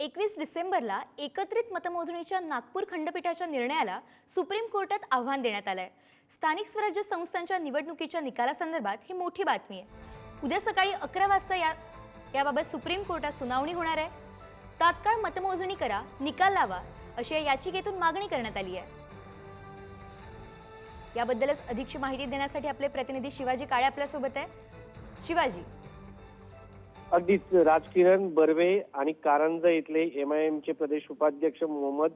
21 डिसेंबरला एकत्रित मतमोजणीच्या नागपूर खंडपीठाच्या निर्णयाला सुप्रीम कोर्टात आव्हान देण्यात आलंय। स्थानिक स्वराज्य संस्थांच्या निवडणुकीच्या निकालासंदर्भात ही मोठी बातमी आहे। उद्या सकाळी 11 वाजता याबाबत सुप्रीम कोर्टात सुनावणी होणार आहे। तात्काळ मतमोजणी करा, निकाल लावा अशी या याचिकेतून मागणी करण्यात आली आहे। याबद्दलच अधिकची माहिती देण्यासाठी आपले प्रतिनिधी शिवाजी काळे आपल्या सोबत आहे। शिवाजी, अगदीच राजकिरण बर्वे आणि कारंजा इथले एमआयएमचे प्रदेश उपाध्यक्ष मोहम्मद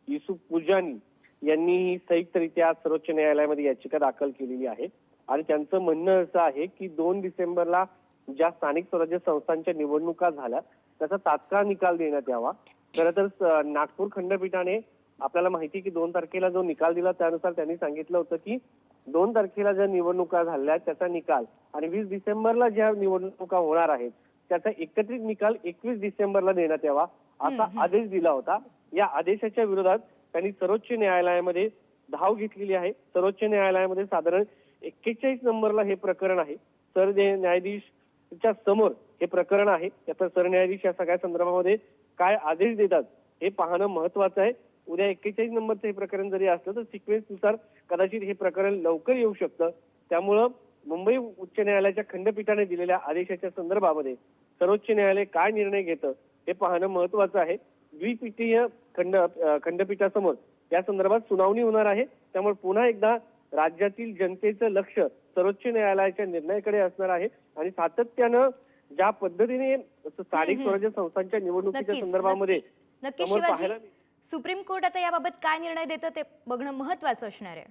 युसुफ पुजानी यांनी संयुक्तरित्या सर्वोच्च न्यायालयामध्ये याचिका दाखल केलेली आहे आणि त्यांचं म्हणणं असं आहे की 2 डिसेंबरला ज्या स्थानिक स्वराज्य संस्थांच्या निवडणुका झाल्या त्याचा तात्काळ निकाल देण्यात यावा। खरं तर नागपूर खंडपीठाने आपल्याला माहिती की 2 तारखेला जो निकाल दिला त्यानुसार त्यांनी सांगितलं होतं की 2 तारखेला ज्या निवडणुका झाल्या त्याचा निकाल आणि 20 डिसेंबरला ज्या निवडणुका होणार आहेत त्याचा एकत्रित निकाल 21 डिसेंबरला देण्यात यावा असा आदेश दिला होता। या आदेशाच्या विरोधात त्यांनी सर्वोच्च न्यायालयामध्ये धाव घेतलेली आहे। सर्वोच्च न्यायालयामध्ये साधारण 41 नंबरला हे प्रकरण आहे। सरन्यायाधीशाच्या समोर हे प्रकरण आहे। त्याचा सरन्यायाधीश या सगळ्या संदर्भामध्ये काय आदेश देतात हे पाहणं महत्वाचं आहे। उद्या 41 नंबरचं हे प्रकरण जरी असलं तर सिक्वेन्सनुसार कदाचित हे प्रकरण लवकर येऊ शकतं। त्यामुळं मुंबई उच्च न्यायालयाच्या खंडपीठाने दिलेल्या आदेशाच्या संदर्भामध्ये सर्वोच्च न्यायालय काय निर्णय घेतं हे पाहणं महत्वाचं आहे। द्विपीठीय खंडपीठासमोर या संदर्भात सुनावणी होणार आहे। त्यामुळे पुन्हा एकदा राज्यातील जनतेचं लक्ष सर्वोच्च न्यायालयाच्या निर्णयाकडे असणार आहे आणि सातत्यानं ज्या पद्धतीने स्थानिक स्वराज्य संस्थांच्या निवडणुकीच्या संदर्भामध्ये नक्की शिवाजी, सुप्रीम कोर्ट आता याबाबत काय निर्णय देतं ते बघणं महत्त्वाचं असणार आहे।